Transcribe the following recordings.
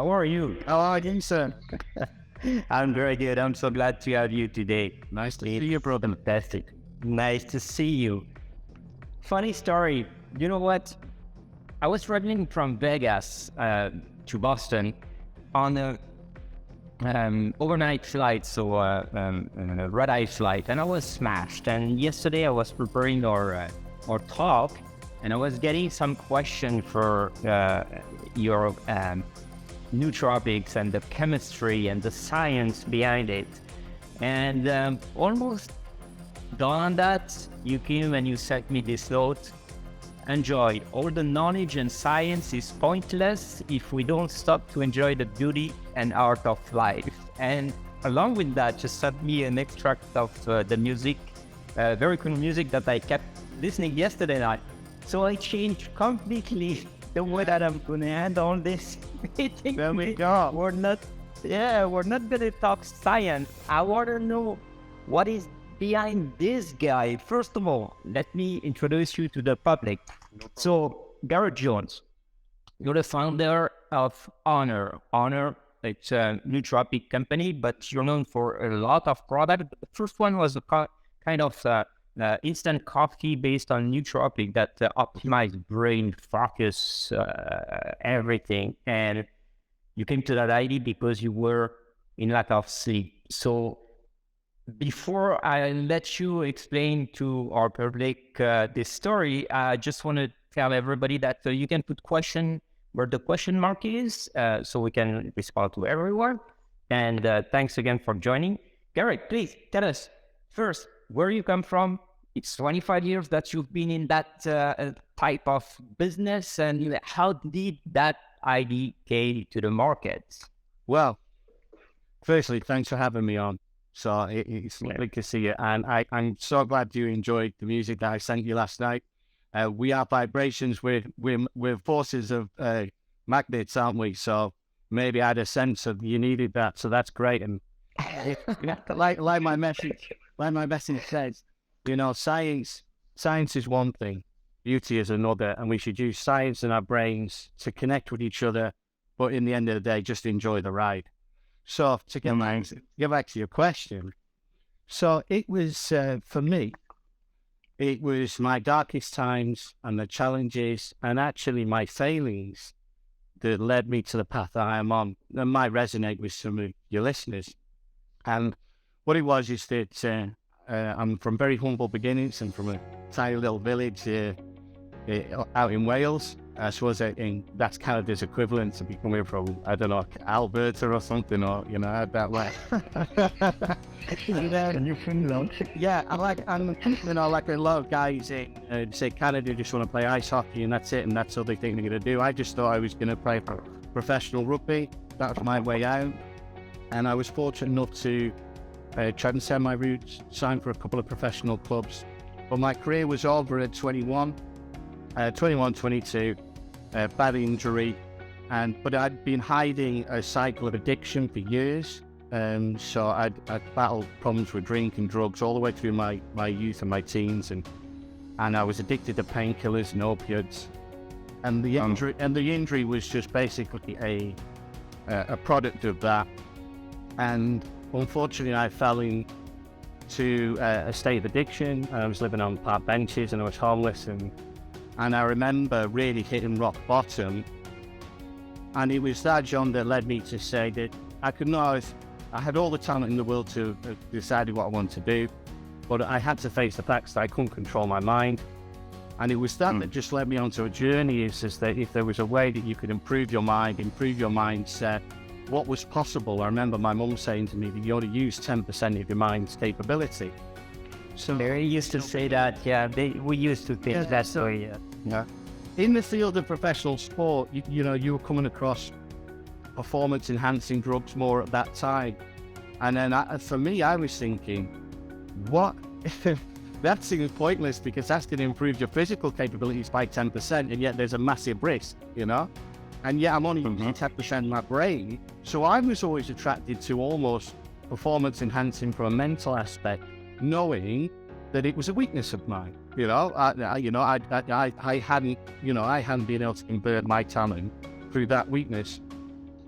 How are you? How are you, sir? I'm very good. I'm so glad to have you today. Nice to see you, brother. Fantastic. Nice to see you. Funny story. You know what? I was traveling from Vegas to Boston on a overnight flight, so a red-eye flight, and I was smashed. And yesterday I was preparing our talk, and I was getting some question for your nootropics and the chemistry and the science behind it. And almost done on that, you came and you sent me this note. Enjoy. All the knowledge and science is pointless if we don't stop to enjoy the beauty and art of life. And along with that, just sent me an extract of the music, very cool music that I kept listening yesterday night. So I changed completely the way that I'm going to handle this meeting. There we go. We're not going to talk science. I want to know what is behind this guy. First of all, let me introduce you to the public. So, Gareth Jones, you're the founder of Onnor. Onnor, it's a nootropic company, but you're known for a lot of products. The first one was a kind of instant coffee based on nootropic that optimized brain focus, everything. And you came to that idea because you were in lack of sleep. So before I let you explain to our public this story, I just want to tell everybody that you can put question where the question mark is, so we can respond to everyone. And thanks again for joining. Gareth, please tell us first where you come from. It's 25 years that you've been in that type of business, and how did that idea came to the market? Well, firstly, thanks for having me on. So it's lovely to see you, and I'm so glad you enjoyed the music that I sent you last night. We are vibrations, we're forces of magnets, aren't we? So maybe I had a sense of you needed that, so that's great. And like my message says, science is one thing, beauty is another, and we should use science and our brains to connect with each other, but in the end of the day, just enjoy the ride. So to get back to your question, so it was, for me, it was my darkest times and the challenges and actually my failings that led me to the path that I am on, and might resonate with some of your listeners. And what it was is that I'm from very humble beginnings. I'm from a tiny little village out in Wales. I suppose that's Canada's equivalent to becoming from, I don't know, Alberta or something, or, that way. Yeah, I'm like a lot of guys in, say, Canada just want to play ice hockey and that's it, and that's all they think they're going to do. I just thought I was going to play for professional rugby. That was my way out. And I was fortunate enough to transcend my roots, sign for a couple of professional clubs. But my career was over at 21, 22, bad injury, but I'd been hiding a cycle of addiction for years. So I'd battled problems with drink and drugs all the way through my youth and my teens, and I was addicted to painkillers and opiates. And the injury was just basically a product of that. And unfortunately, I fell into a state of addiction. I was living on park benches and I was homeless, and I remember really hitting rock bottom. And it was that, John, that led me to say that I had all the talent in the world to have decided what I wanted to do, but I had to face the facts that I couldn't control my mind. And it was that just led me onto a journey, is just that if there was a way that you could improve your mind, improve your mindset, what was possible. I remember my mum saying to me that you ought to use 10% of your mind's capability. So they used to say that, yeah. We used to think that way, yeah. In the field of professional sport, you were coming across performance-enhancing drugs more at that time, and then for me, I was thinking, what? That seems pointless, because that's going to improve your physical capabilities by 10%, and yet there's a massive risk, and yet I'm only using 10% of my brain. So I was always attracted to almost performance-enhancing from a mental aspect, knowing that it was a weakness of mine. I hadn't been able to convert my talent through that weakness.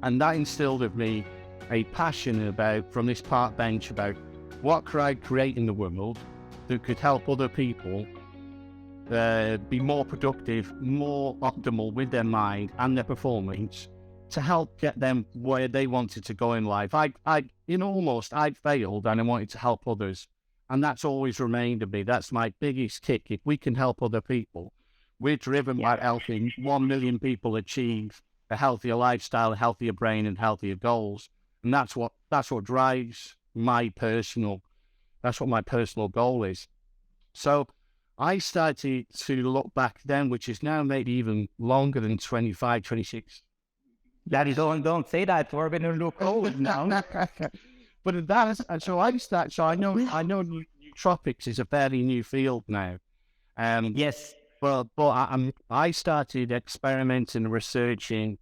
And that instilled in me a passion about, from this park bench, about what could I create in the world that could help other people be more productive, more optimal with their mind and their performance, to help get them where they wanted to go in life. I'd failed and I wanted to help others. And that's always remained of me. That's my biggest kick. If we can help other people, we're driven by helping 1 million people achieve a healthier lifestyle, a healthier brain and healthier goals. And that's what drives my personal goal is. So I started to look back then, which is now maybe even longer than 25, 26. That is, don't say that. We're going to look old now. But that is, and so I know nootropics is a fairly new field now. Yes. But I started experimenting and researching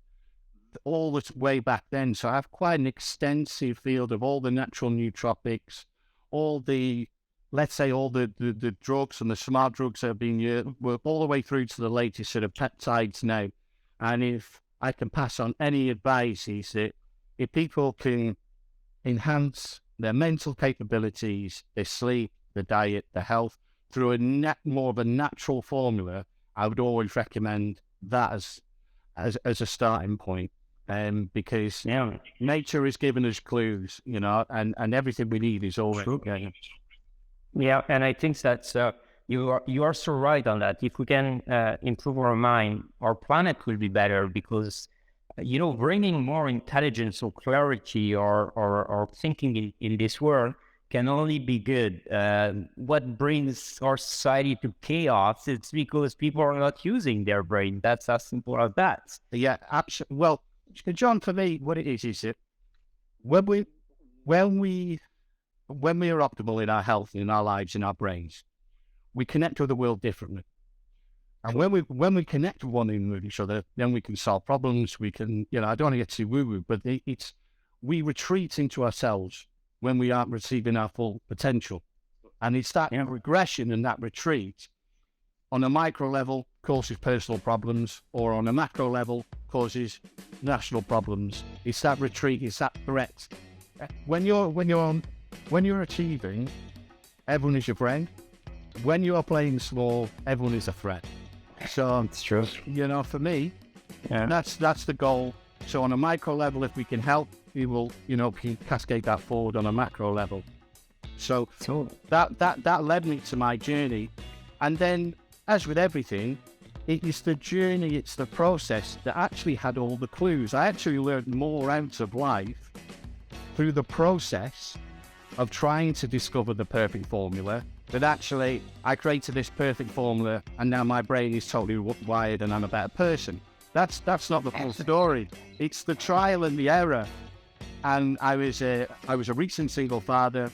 all this way back then. So I have quite an extensive field of all the natural nootropics, all the drugs and the smart drugs that have been used, all the way through to the latest sort of peptides now. And if I can pass on any advice, is that if people can enhance their mental capabilities, their sleep, their diet, their health, through more of a natural formula, I would always recommend that as a starting point. Because nature has given us clues, and everything we need is already. Yeah, and I think that's you are so right on that. If we can improve our mind, our planet will be better, because bringing more intelligence or clarity or thinking in this world can only be good. What brings our society to chaos, it's because people are not using their brain. That's as simple as that. Yeah, absolutely. Well, John, for me, what it is that when we are optimal in our health, in our lives, in our brains, we connect with the world differently. And when we connect with each other, then we can solve problems. We can, I don't want to get too woo-woo, but we retreat into ourselves when we aren't receiving our full potential. And it's that regression and that retreat on a micro level causes personal problems, or on a macro level causes national problems. It's that retreat, it's that threat. When you're achieving, everyone is your friend. When you are playing small, everyone is a threat. So it's true. For me, that's the goal. So on a micro level, if we can help, we will, can cascade that forward on a macro level. So that led me to my journey. And then, as with everything, it is the journey, it's the process that actually had all the clues. I actually learned more out of life through the process of trying to discover the perfect formula, that actually I created this perfect formula and now my brain is totally wired and I'm a better person. That's not the full story. It's the trial and the error. And I was a recent single father,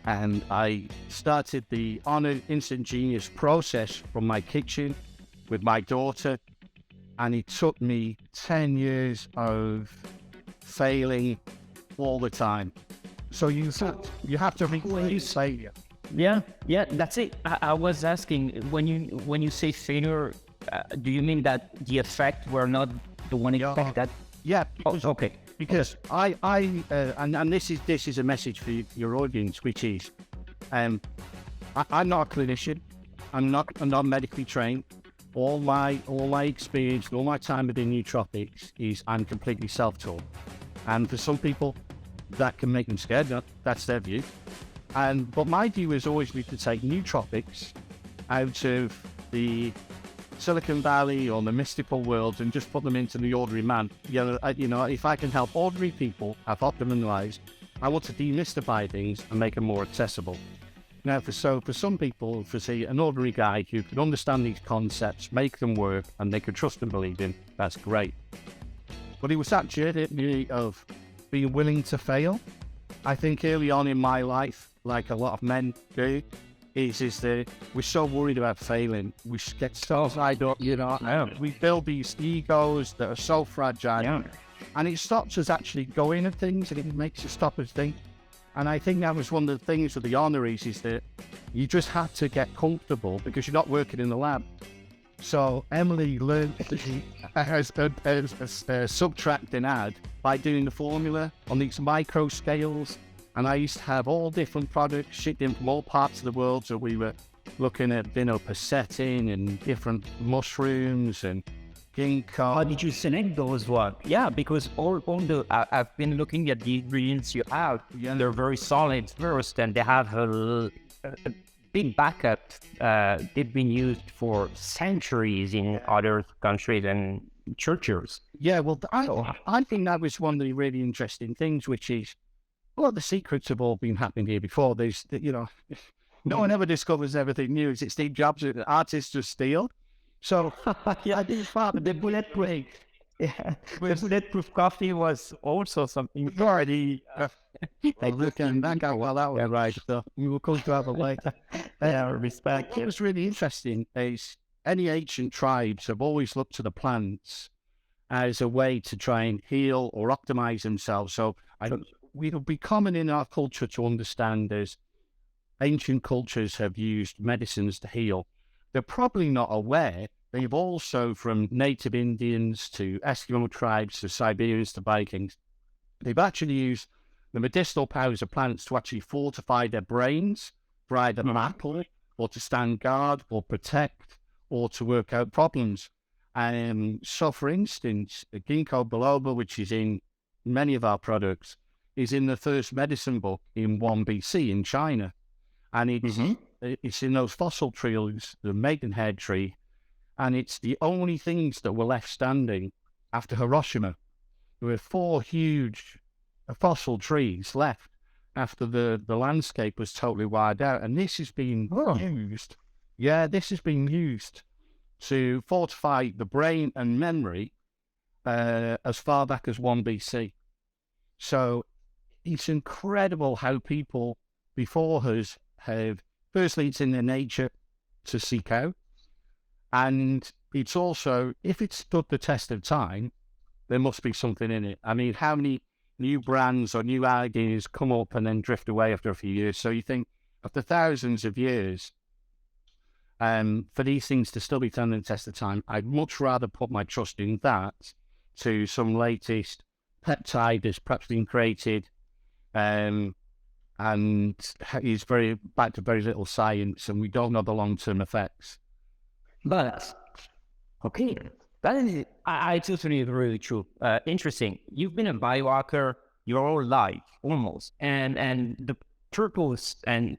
and I started the Onnor Instant Genius process from my kitchen with my daughter, and it took me 10 years of failing all the time. So you have to replace failure. Yeah, that's it. I was asking, when you say failure, do you mean that the effect were not the one expected? Yeah. Okay. Because and this is a message for your audience, which is, I'm not a clinician. I'm not medically trained. All my experience, all my time within nootropics is I'm completely self-taught. And for some people, that can make them scared. That's their view. But my view has always been to take nootropics out of the Silicon Valley or the mystical world and just put them into the ordinary man. If I can help ordinary people have optimum lives, I want to demystify things and make them more accessible. Now, for some people, for say an ordinary guy who can understand these concepts, make them work, and they can trust and believe in, that's great. But it was that journey of being willing to fail. I think early on in my life, like a lot of men do, is that we're so worried about failing. We get so tied up, we build these egos that are so fragile, and it stops us actually going at things, and it makes us stop us think. And I think that was one of the things with the Onnor is that you just have to get comfortable, because you're not working in the lab. So Emily learned subtract and add by doing the formula on these micro scales. And I used to have all different products shipped in from all parts of the world. So we were looking at, persetting and different mushrooms and ginkgo. How did you select those ones? Yeah, because all the I've been looking at the ingredients you have. Yeah. They're very solid first, and they have a big backup. They've been used for centuries in other countries and churches. Yeah, well, I think that was one of the really interesting things, which is, the secrets have all been happening here before. There's, no one ever discovers everything new. Is it Steve Jobs? Artists just steal. So, yeah, the bulletproof. Yeah, the bulletproof coffee was also something already. Look and that guy, well, that was right. So we will come to have a later. Respect. What was really interesting is any ancient tribes have always looked to the plants as a way to try and heal or optimize themselves. So it'll be common in our culture to understand as ancient cultures have used medicines to heal. They're probably not aware they've also, from native Indians to Eskimo tribes to Siberians to Vikings, they've actually used the medicinal powers of plants to actually fortify their brains for either battle or to stand guard or protect or to work out problems. So, for instance, the ginkgo biloba, which is in many of our products, is in the first medicine book in 1 BC in China. And it's in those fossil trees, the maidenhair tree, and it's the only things that were left standing after Hiroshima. There were 4 huge fossil trees left after the landscape was totally wiped out. And this has been used. Yeah, this has been used to fortify the brain and memory as far back as 1 BC. So it's incredible how people before us have, firstly, it's in their nature to seek out. And it's also, if it's stood the test of time, there must be something in it. I mean, how many new brands or new ideas come up and then drift away after a few years? So you think, after thousands of years, for these things to still be standing the test of time, I'd much rather put my trust in that to some latest peptide that's perhaps been created and is back to very little science, and we don't know the long-term effects. But, okay, that is, I totally agree with you. Interesting. You've been a biohacker your whole life, almost. And the purpose and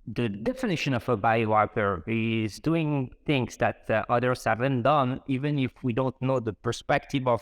the definition of a biohacker is doing things that others haven't done, even if we don't know the perspective of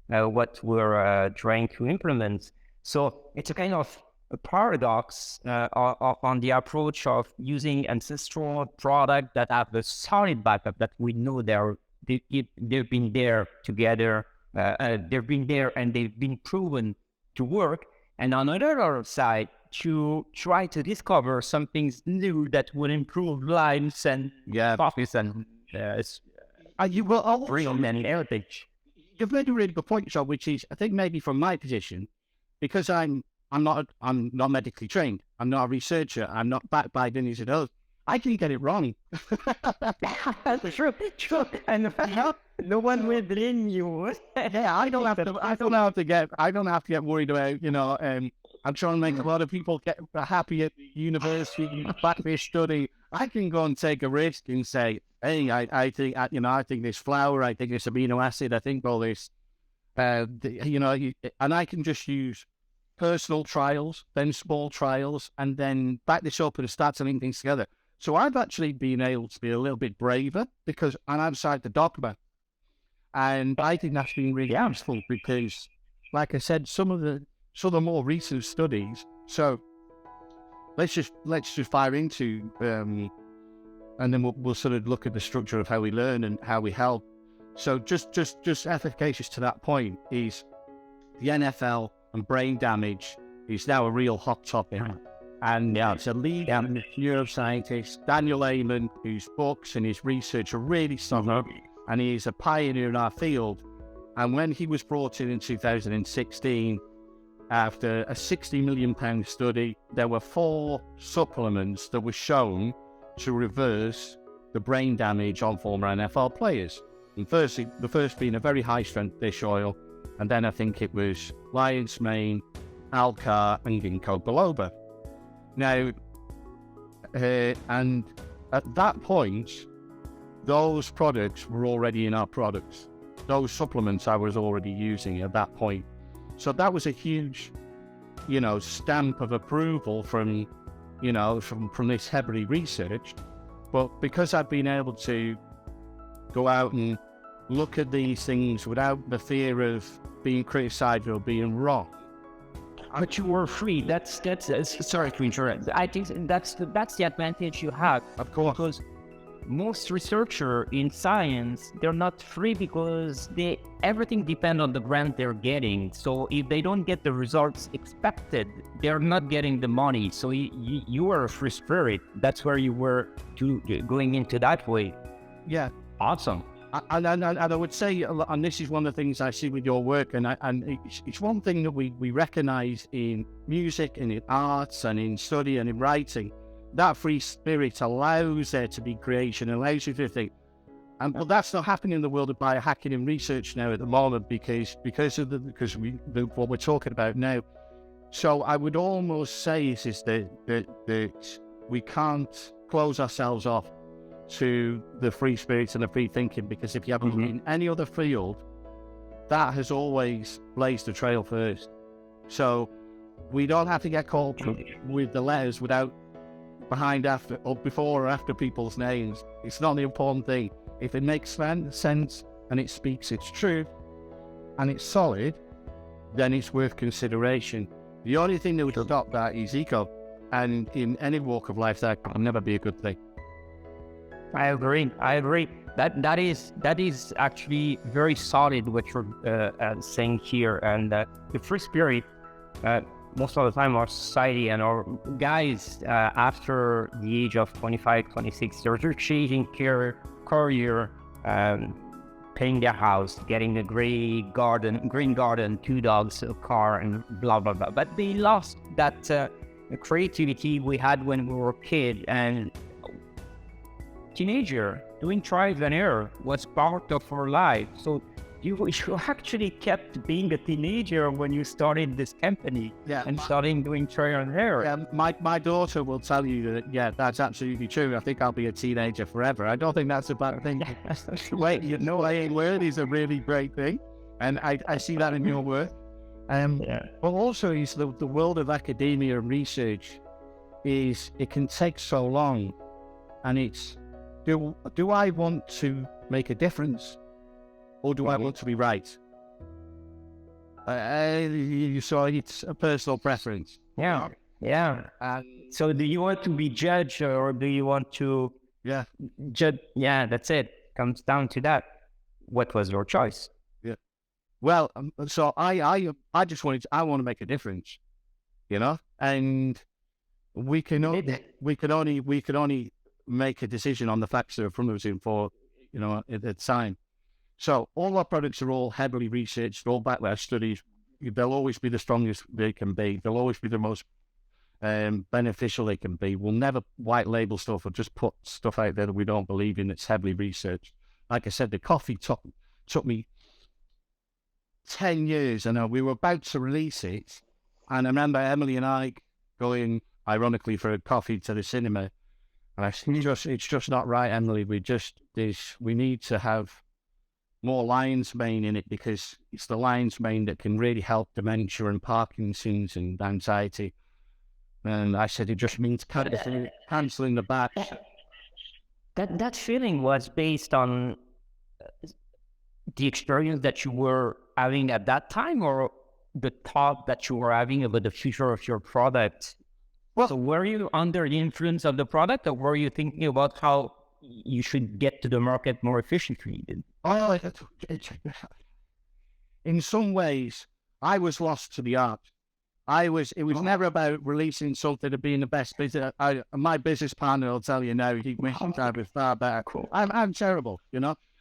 what we're trying to implement. So it's a kind of a paradox on the approach of using ancestral products that have a solid backup, that we know they've been there together, they've been there and they've been proven to work. And on the other side, to try to discover some things new that would improve lives and focus and you will also real many heritage. You've made a really good point, John, which is, I think maybe from my position, because I'm not medically trained, I'm not a researcher, I'm not backed by millions of dollars, I can get it wrong. True. And no one will blame you. Yeah, I don't have to get worried about, I'm trying to make a lot of people get happy at the university, back their study. I can go and take a risk and say, hey, I think this flour, I think this amino acid, I think all this, and I can just use personal trials, then small trials, and then back this up and start linking things together. So I've actually been able to be a little bit braver because I'm outside the dogma. And I think that's been really useful because, like I said, some of the more recent studies. So let's just fire into, and then we'll sort of look at the structure of how we learn and how we help. So just efficacious to that point is the NFL and brain damage is now a real hot topic. And it's a lead neuroscientist, Daniel Amen, whose books and his research are really strong, and he's a pioneer in our field. And when he was brought in 2016, after a £60 million study, there were 4 supplements that were shown to reverse the brain damage on former NFL players. And firstly, the first being a very high-strength fish oil, and then I think it was lion's mane, alcar, and ginkgo biloba. Now, and at that point, those products were already in our products. Those supplements I was already using at that point. So that was a huge, stamp of approval from this heavily researched. But because I've been able to go out and look at these things without the fear of being criticized or being wrong. But you were free. That's sorry to interrupt. I think that's the advantage you have. Of course. Because most researchers in science, they're not free because everything depends on the grant they're getting. So if they don't get the results expected, they're not getting the money. So you were a free spirit. That's where you were going into that way. Yeah. Awesome. And I would say, and this is one of the things I see with your work, and it's one thing that we recognize in music and in arts and in study and in writing. That free spirit allows there to be creation, allows you to think. But that's not happening in the world of biohacking and research now at the moment because what we're talking about now. So I would almost say is that we can't close ourselves off to the free spirits and the free thinking, because if you haven't in any other field, that has always blazed the trail first. So we don't have to get caught with the letters behind, after, or before or after people's names. It's not the important thing. If it makes sense and it speaks its truth and it's solid, then it's worth consideration. The only thing that would stop that is ego, and in any walk of life that can never be a good thing. I agree. That is actually very solid what you're saying here. And the free spirit, most of the time our society and our guys after the age of 25, 26, they're changing career, paying their house, getting a green garden, 2 dogs, a car, and blah, blah, blah. But they lost that creativity we had when we were a kid, and teenager doing trial and error was part of our life. So you actually kept being a teenager when you started this company and starting doing trial and error. Yeah, my daughter will tell you that, that's absolutely true. I think I'll be a teenager forever. I don't think that's a bad thing. Wait, playing word is a really great thing. And I see that in your work. But also is the world of academia and research it can take so long, and it's, do I want to make a difference, or do I want to be right? So it's a personal preference. Yeah. So do you want to be judged, or do you want to judge? Yeah, that's it. Comes down to that. What was your choice? Yeah. Well, so I want to make a difference, and we can only make a decision on the facts that are in front of us at the time. So all our products are all heavily researched, all backlash studies. They'll always be the strongest they can be. They'll always be the most beneficial they can be. We'll never white label stuff or just put stuff out there that we don't believe in that's heavily researched. Like I said, the coffee took me 10 years, and we were about to release it. And I remember Emily and I going, ironically, for a coffee to the cinema. And I said, it's just not right, Emily. We need to have more lion's mane in it, because it's the lion's mane that can really help dementia and Parkinson's and anxiety. And I said, it just means cancelling the batch. That feeling was based on the experience that you were having at that time, or the thought that you were having about the future of your product? Well, so were you under the influence of the product, or were you thinking about how you should get to the market more efficiently? In some ways, I was lost to the art. It was never about releasing something to being the best business. My business partner will tell you now, he wishes I was far better. Cool. I'm terrible,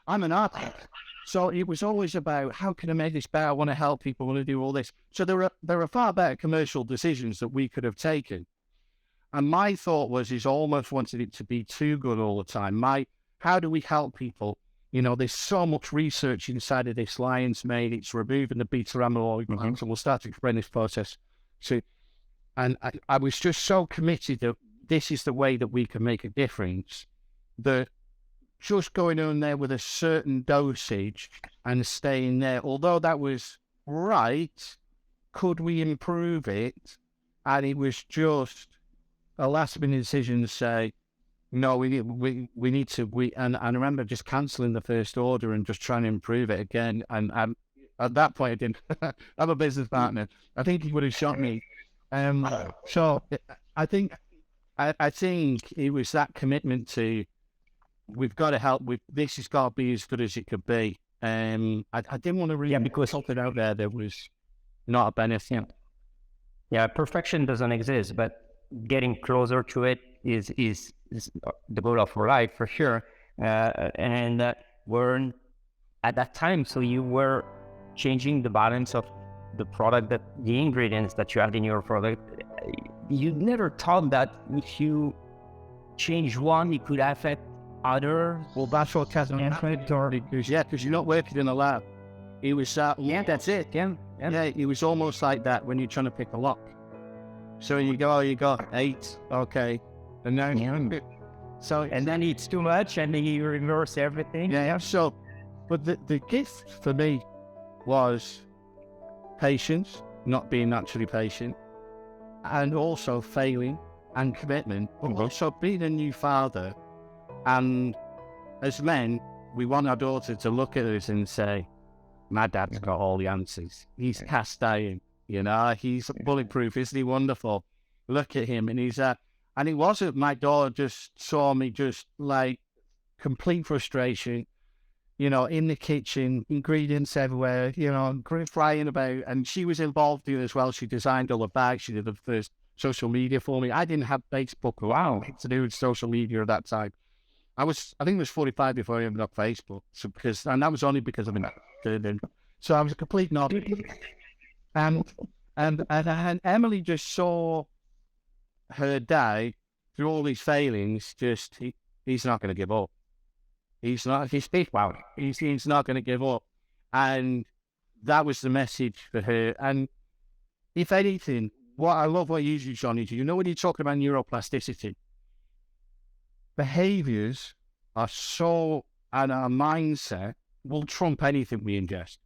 I'm an artist. So it was always about, how can I make this better? I want to help people, I want to do all this. So there are far better commercial decisions that we could have taken. And my thought was, almost wanted it to be too good all the time. how do we help people? You know, there's so much research inside of this lion's mane. It's removing the beta amyloid, so we'll start to explain this process. So, and I was just so committed that this is the way that we can make a difference, that just going on there with a certain dosage and staying there, although that was right, could we improve it? And it was just a last minute decision to say, no, we need to, and I remember just cancelling the first order and just trying to improve it again. And at that point, I didn't have a business partner. I think he would have shot me. So I think it was that commitment to, we've got to help. This has got to be as good as it could be. I didn't want to really because something out there that was not a benefit. Yeah, perfection doesn't exist, but getting closer to it is the goal of our life for sure. And we're at that time, so you were changing the balance of the product, that the ingredients that you had in your product. You never thought that if you change one, it could affect others. Well, that's what because you're not working in a lab. It was that's it. Yeah, it was almost like that when you're trying to pick a lock. So you got 8, okay, and now and then it's too much, and then you reverse everything. Yeah. So, but the gift for me was patience, not being naturally patient, and also failing and commitment. But also being a new father, and as men, we want our daughter to look at us and say, "My dad's got all the answers. He's cast iron. You know, he's bulletproof. Isn't he wonderful? Look at him." And he's and it wasn't, my daughter just saw me just like complete frustration, you know, in the kitchen, ingredients everywhere, you know, frying about. And she was involved in it as well. She designed all the bags. She did the first social media for me. I didn't have Facebook to do with social media at that time. I think it was 45 before I even got Facebook. So and that was only because of it. So I was a complete novice. And Emily just saw her dad through all these failings. Just he's not going to give up. He's not going to give up. And that was the message for her. And if anything, what I love what you do, Johnny, you know when you're talking about neuroplasticity, behaviors are so, and our mindset will trump anything we ingest.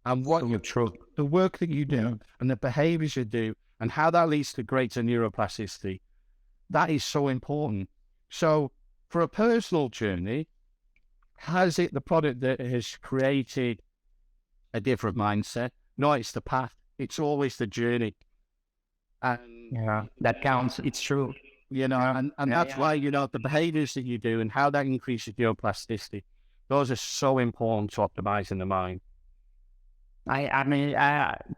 And the work that you do and the behaviors you do and how that leads to greater neuroplasticity, that is so important. So for a personal journey, has it the product that has created a different mindset? No, it's the path. It's always the journey. And yeah, that counts. It's true. You know, and that's why, you know, the behaviors that you do and how that increases neuroplasticity, those are so important to optimizing the mind. I mean,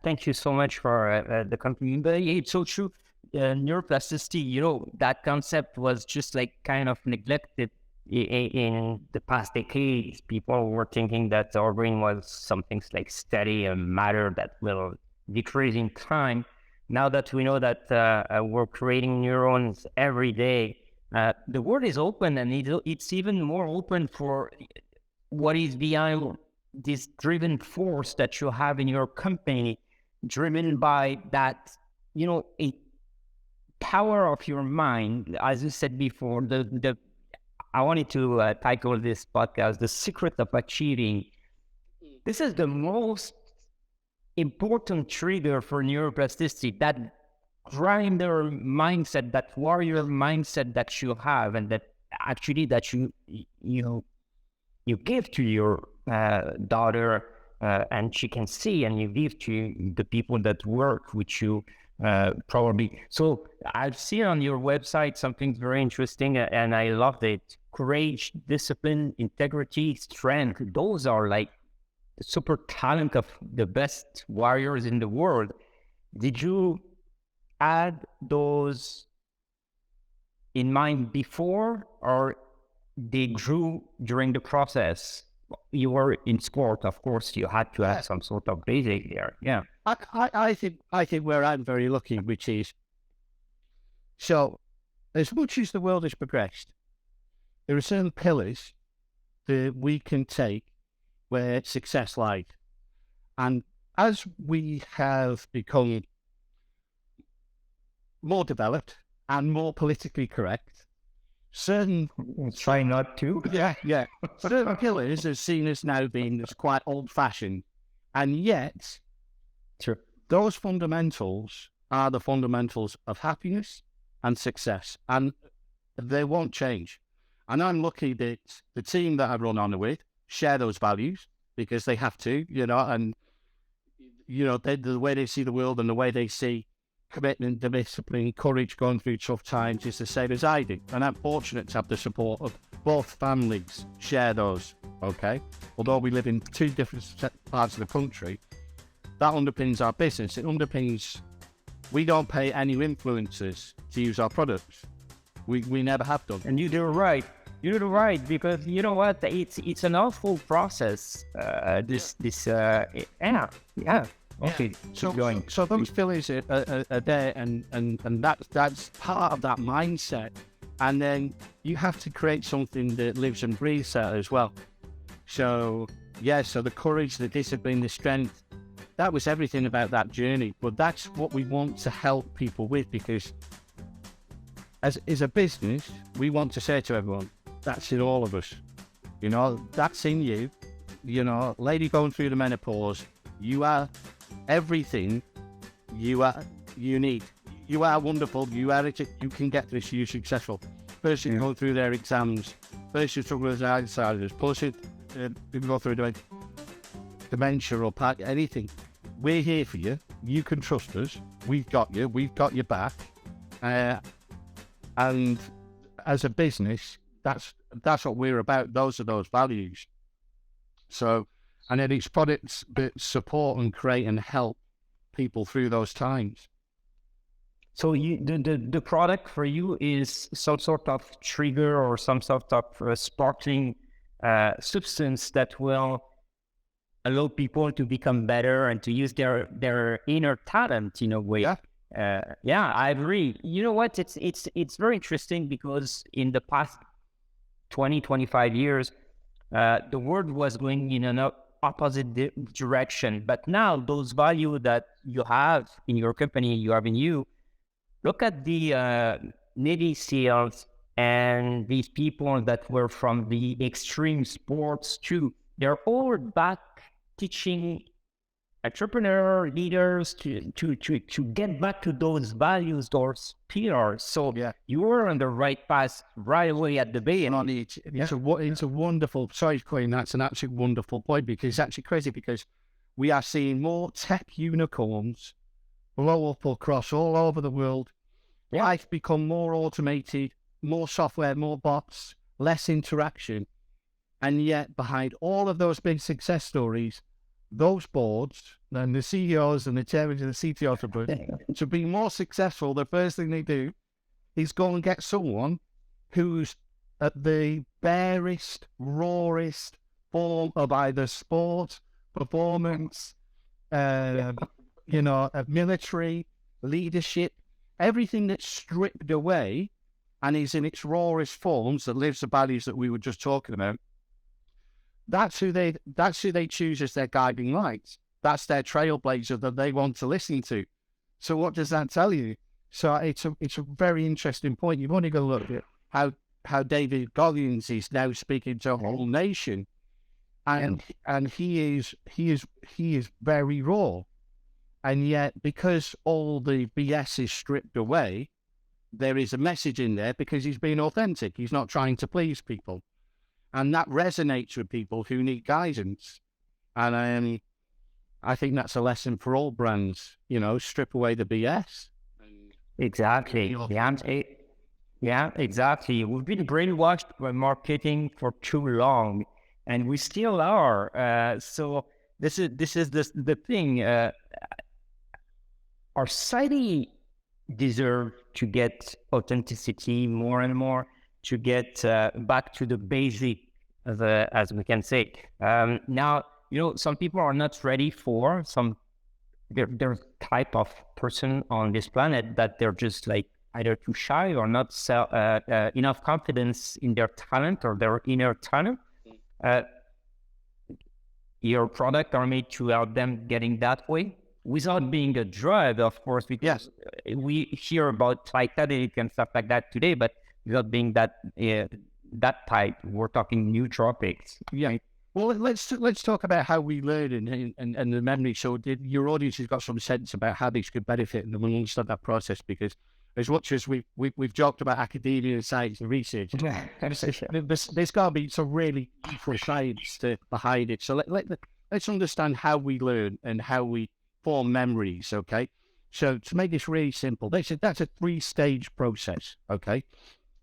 thank you so much for the compliment. But it's so true. Neuroplasticity, you know, that concept was just like kind of neglected in the past decades. People were thinking that our brain was something like steady and matter that will decrease in time. Now that we know that we're creating neurons every day, the world is open, and it's even more open for what is behind this driven force that you have in your company, driven by that, you know, a power of your mind. As you said before, I wanted to title this podcast, "The Secret of Achieving." This is the most important trigger for neuroplasticity, that grinder mindset, that warrior mindset that you have, and that actually that you give to your daughter, and she can see, and you give to the people that work with you, probably. So I've seen on your website something very interesting, and I loved it. Courage, discipline, integrity, strength. Those are like the super talent of the best warriors in the world. Did you add those in mind before, or they grew during the process? You were in sport, of course. You had to have some sort of basic there. Yeah, I think where I'm very lucky, which is, so as much as the world has progressed, there are certain pillars that we can take where success lies. And as we have become more developed and more politically correct, certain Try not to. certain pillars are seen as now being as quite old-fashioned, and yet Sure. those fundamentals are the fundamentals of happiness and success, and they won't change. And I'm lucky that the team that I run Onnor with share those values, because they have to, and the way they see the world and the way they see commitment, discipline, courage going through tough times is the same as I do. And I'm fortunate to have the support of both families share those, okay? Although we live in two different parts of the country, that underpins our business. It underpins, we don't pay any influencers to use our products. We never have done. And you do right. You do right, because you know what? It's an awful process. Okay, So keep going. So those pillars are there, and that's part of that mindset. And then you have to create something that lives and breathes that as well. So so the courage, the discipline, the strength, that was everything about that journey. But that's what we want to help people with, because as a business, we want to say to everyone, that's in all of us. That's in you. Lady going through the menopause, you are everything you need. You are wonderful. You can get this. You're successful. Person going through their exams. Person struggling with Alzheimer's. Person people go through dementia or anything. We're here for you. You can trust us. We've got you. We've got your back. And as a business, that's what we're about. Those are those values. So, and then it's products that support and create and help people through those times. So the product for you is some sort of trigger or some sort of sparkling substance that will allow people to become better and to use their inner talent in a way. I agree. You know what? It's very interesting, because in the past 20-25 years, the world was going in an opposite direction. But now those values that you have in your company, you have in you, look at the Navy SEALs and these people that were from the extreme sports too. They're all back teaching entrepreneur leaders to get back to those values, those pillars. So you were on the right path right away at the beginning. It's a wonderful, sorry, Queen, that's an absolutely wonderful point, because it's actually crazy, because we are seeing more tech unicorns blow up across all over the world. Life become more automated, more software, more bots, less interaction. And yet behind all of those big success stories, those boards and the CEOs and the chairmen and the CTOs to be more successful, the first thing they do is go and get someone who's at the barest, rawest form of either sport, performance, military, leadership, everything that's stripped away and is in its rawest forms, that lives the values that we were just talking about. That's who they choose as their guiding lights. That's their trailblazer that they want to listen to. So what does that tell you? So it's a very interesting point. You've only got to look at how David Goggins is now speaking to a whole nation, and he is very raw, and yet because all the BS is stripped away, there is a message in there, because he's being authentic. He's not trying to please people. And that resonates with people who need guidance. And I think that's a lesson for all brands, strip away the BS. Exactly. Yeah, exactly. We've been brainwashed by marketing for too long, and we still are. So this is the thing. Our society deserves to get authenticity more and more, to get back to the basic, as we can say. Now, some people are not ready for there's type of person on this planet that they're just like either too shy or not enough confidence in their talent or their inner talent, your product are made to help them getting that way without being a drug, of course, because we hear about psychedelic and stuff like that today, but without being that type. We're talking nootropics. Yeah. Well, let's talk about how we learn and the memory. So your audience has got some sense about how this could benefit, and then we'll understand that process, because as much as we've joked about academia and science and research, there's got to be some really useful science behind it. So let's understand how we learn and how we form memories. Okay. So to make this really simple, that's a 3-stage process. Okay.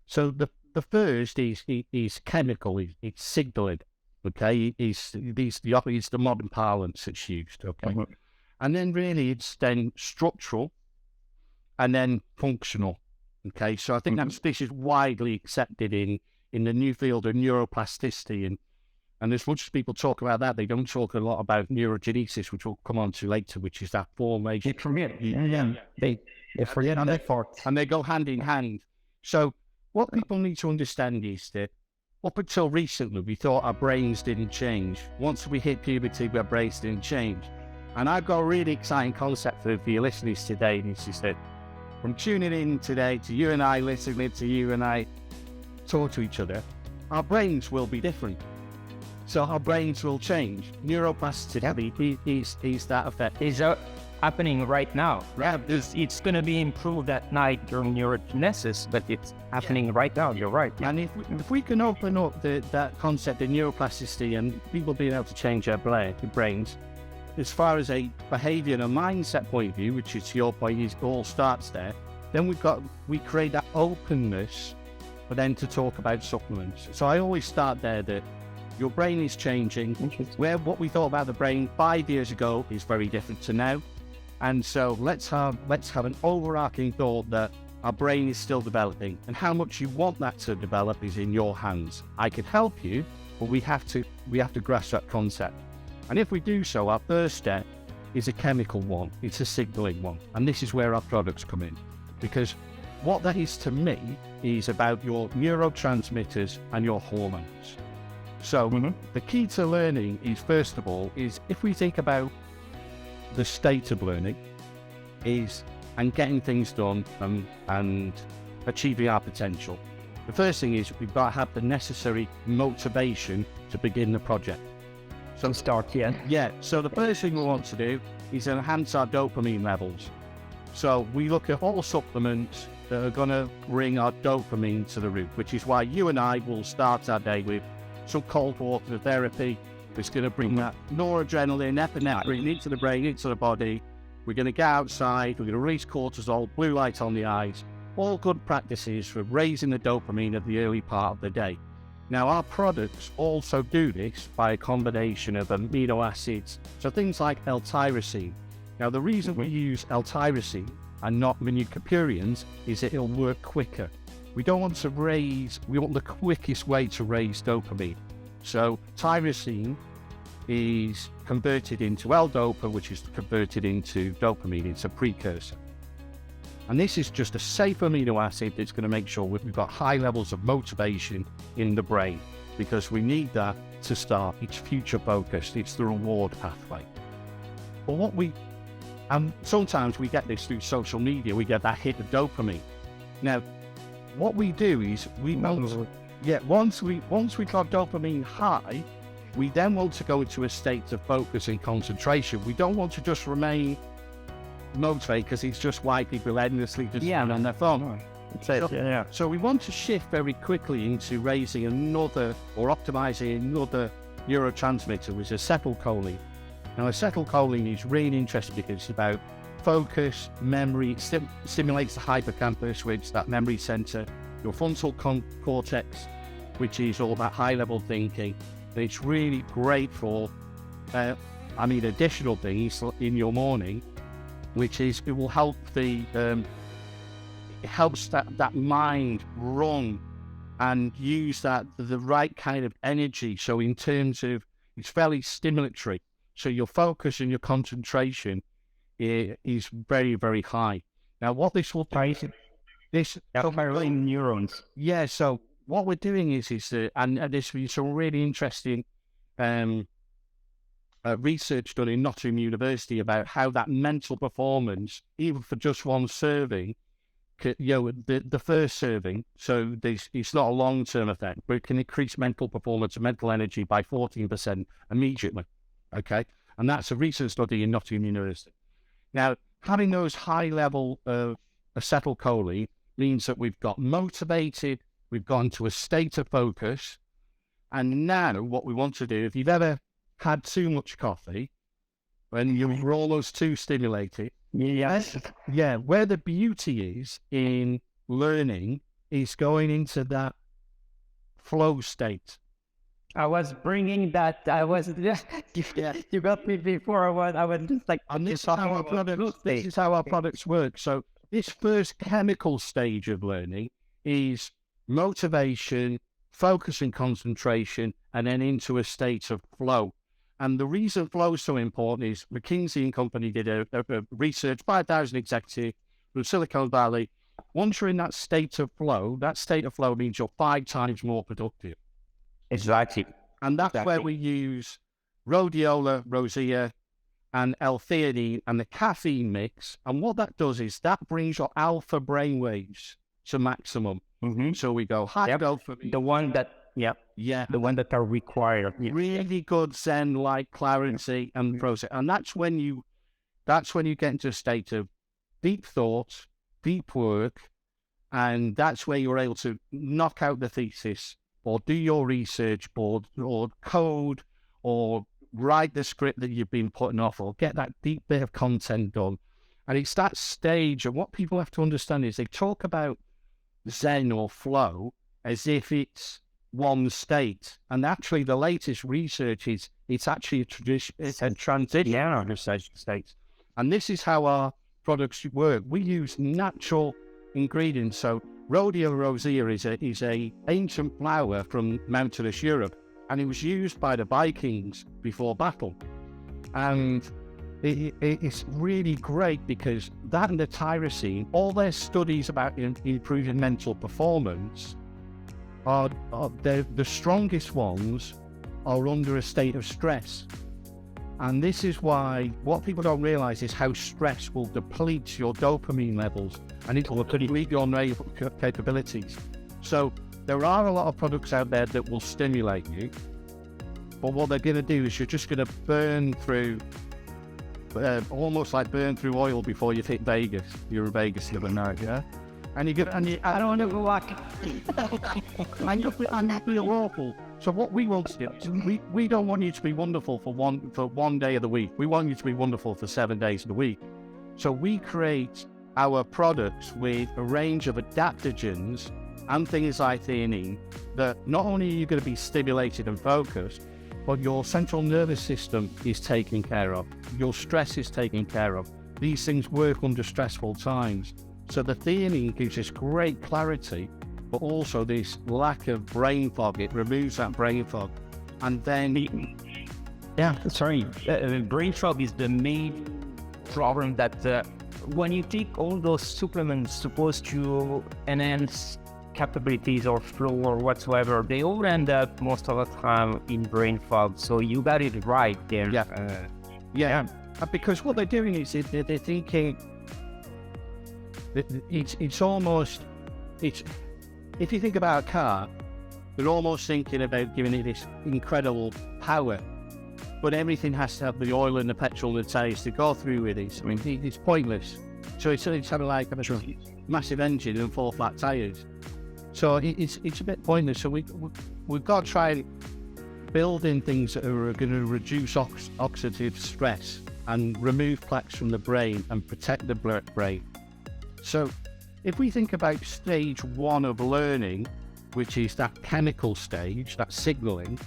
So the first is chemical, it's signaling. Okay, it's the modern parlance that's used. Okay, and then really it's then structural, and then functional. Okay, so I think this is widely accepted in the new field of neuroplasticity, and as much as people talk about that, they don't talk a lot about neurogenesis, which we'll come on to later, which is that formation. They forget. They forget on that part, and they go hand in hand. So what people need to understand is that up until recently, we thought our brains didn't change. Once we hit puberty, our brains didn't change. And I've got a really exciting concept for your listeners today. And this is that from tuning in today to you and I listening to you and I talk to each other, our brains will be different. So our brains will change. Neuroplasticity is that effect. Is happening right now. Yeah, it's going to be improved at night during neurogenesis, but it's happening right now. You're right. And if we can open up that concept of neuroplasticity and people being able to change their brains, as far as a behavior and a mindset point of view, which is to your point, it all starts there, then we create that openness for then to talk about supplements. So I always start there that your brain is changing. Where what we thought about the brain 5 years ago is very different to now. And so let's have an overarching thought that our brain is still developing, and how much you want that to develop is in your hands. I can help you, but we have to grasp that concept. And if we do so, our first step is a chemical one. It's a signaling one. And this is where our products come in, because what that is to me is about your neurotransmitters and your hormones. So the key to learning is, first of all, is if we think about the state of learning and getting things done and achieving our potential. The first thing is we've got to have the necessary motivation to begin the project. So start, yeah. So the first thing we want to do is enhance our dopamine levels. So we look at all supplements that are going to bring our dopamine to the roof, which is why you and I will start our day with some cold water therapy. It's going to bring that noradrenaline, epinephrine into the brain, into the body. We're going to get outside, we're going to release cortisol, blue light on the eyes. All good practices for raising the dopamine at the early part of the day. Now, our products also do this by a combination of amino acids, so things like L-tyrosine. Now, the reason we use L-tyrosine and not menukapurians is that it'll work quicker. We want the quickest way to raise dopamine. So tyrosine is converted into L-dopa, which is converted into dopamine. It's a precursor. And this is just a safe amino acid that's going to make sure we've got high levels of motivation in the brain, because we need that to start. It's future focused. It's the reward pathway. But sometimes we get this through social media. We get that hit of dopamine. Now, what we do is once we've got dopamine high, we then want to go into a state of focus and concentration. We don't want to just remain motivated, because it's just why people endlessly just on their phone. So we want to shift very quickly into raising another or optimizing another neurotransmitter, which is acetylcholine. Now, acetylcholine is really interesting because it's about focus, memory. It stimulates the hippocampus, which is that memory center, your frontal cortex, which is all about high-level thinking. And it's really great for, additional things in your morning, which is it will help it helps that mind run and use the right kind of energy. So in terms of, it's fairly stimulatory. So your focus and your concentration is very, very high. Now, what this will do, This firing neurons. Yeah, so what we're doing is and this is some really interesting research done in Nottingham University about how that mental performance, even for just one serving, the first serving, so it's not a long-term effect, but it can increase mental performance and mental energy by 14% immediately, okay? And that's a recent study in Nottingham University. Now, having those high level of acetylcholine means that we've got motivated, we've gone to a state of focus, and now what we want to do, if you've ever had too much coffee, when you're almost too stimulated, Yes. yeah, where the beauty is in learning is going into that flow state. I was bringing that. I was. You got me before. I was just like. And this is how our products work. So this first chemical stage of learning is motivation, focus and concentration, and then into a state of flow. And the reason flow is so important is McKinsey and Company did a research, 5,000 executives from Silicon Valley. Once you're in that state of flow means you're 5 times more productive. Exactly. And that's where we use rhodiola, rosea, and L-theanine and the caffeine mix. And what that does is that brings your alpha brainwaves to maximum. Mm-hmm. So we go high dopamine. The one that, the one that are required. Really good Zen-like clarity and process. And that's when you get into a state of deep thought, deep work, and that's where you're able to knock out the thesis or do your research or code or write the script that you've been putting off or get that deep bit of content done. And it's that stage, and what people have to understand is they talk about Zen or flow as if it's one state. And actually the latest research is it's actually it's a transition state. And this is how our products work. We use natural ingredients. So Rhodiola rosea is a ancient flower from mountainous Europe, and it was used by the Vikings before battle. And it's really great because that and the tyrosine, all their studies about improving mental performance are the strongest ones are under a state of stress. And this is why what people don't realize is how stress will deplete your dopamine levels and it will deplete your neural capabilities. So there are a lot of products out there that will stimulate you, but what they're going to do is you're just going to burn through, almost like burn through oil before you hit Vegas. You're in Vegas the other night, yeah? And I don't want to go back. And you feel awful. So what we want to do, we don't want you to be wonderful for one day of the week. We want you to be wonderful for 7 days of the week. So we create our products with a range of adaptogens and things like theanine that not only are you going to be stimulated and focused, but your central nervous system is taken care of. Your stress is taken care of. These things work under stressful times. So the theanine gives us great clarity, but also this lack of brain fog. It removes that brain fog. And then... brain fog is the main problem that when you take all those supplements supposed to enhance capabilities or flow or whatsoever, they all end up most of the time in brain fog. So you got it right there. Because what they're doing is they're thinking... It's almost, if you think about a car, they're almost thinking about giving it this incredible power, but everything has to have the oil and the petrol and the tyres to go through with it. I mean, it's pointless. So it's having like a massive engine and 4 flat tyres. So it's a bit pointless. So we've got to try and build in things that are going to reduce oxidative stress and remove plaques from the brain and protect the brain. So if we think about stage 1 of learning, which is that chemical stage, that signaling,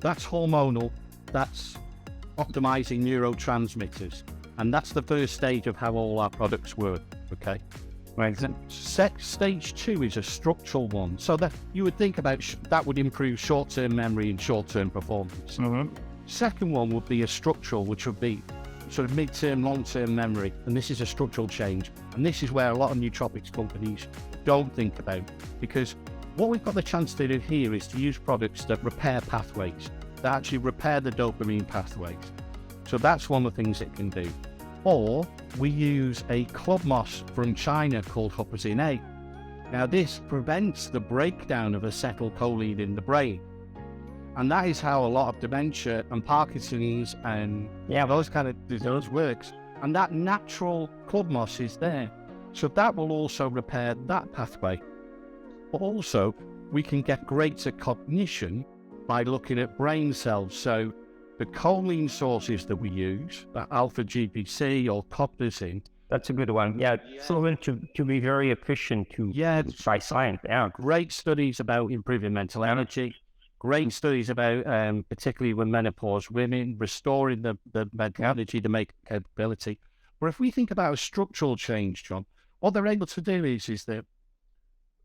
that's hormonal, that's optimizing neurotransmitters. And that's the first stage of how all our products work, okay? Right. Stage 2 is a structural one. So that you would think about that would improve short-term memory and short-term performance. Mm-hmm. Second one would be a structural, which would be sort of mid-term, long-term memory, and this is a structural change. And this is where a lot of nootropics companies don't think about, because what we've got the chance to do here is to use products that repair pathways, that actually repair the dopamine pathways. So that's one of the things it can do. Or we use a club moss from China called huperzine A. Now this prevents the breakdown of acetylcholine in the brain. And that is how a lot of dementia and Parkinson's and those kind of diseases works. And that natural club moss is there. So that will also repair that pathway. But also, we can get greater cognition by looking at brain cells. So the choline sources that we use, that alpha GPC or cognizin. That's a good one. Yeah, proven to be very efficient by science. Yeah, great studies about improving mental energy. Great studies about, particularly with menopause women, restoring the mental energy, the make capability. But if we think about a structural change, John, what they're able to do is that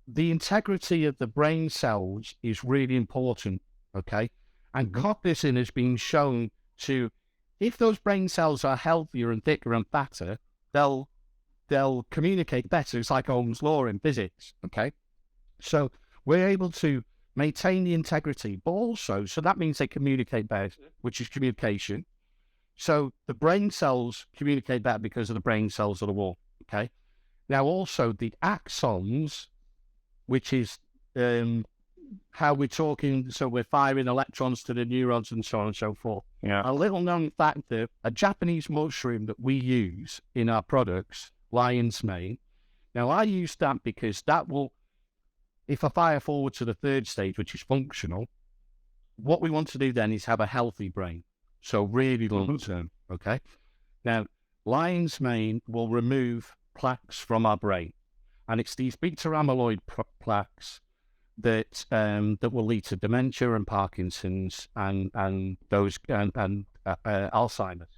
the integrity of the brain cells is really important, okay? And cognizin has been shown to, if those brain cells are healthier and thicker and fatter, they'll communicate better. It's like Ohm's law in physics, okay? So we're able to maintain the integrity, but also, so that means they communicate better, which is communication. So the brain cells communicate better because of the brain cells of the wall, okay? Now also the axons, which is how we're talking, so we're firing electrons to the neurons and so on and so forth. Yeah. A little known fact that a Japanese mushroom that we use in our products, lion's mane. Now I use that because that will, if I fire forward to the third stage, which is functional, what we want to do then is have a healthy brain. So really long term, okay? Now, lion's mane will remove plaques from our brain. And it's these beta amyloid plaques that will lead to dementia and Parkinson's and Alzheimer's.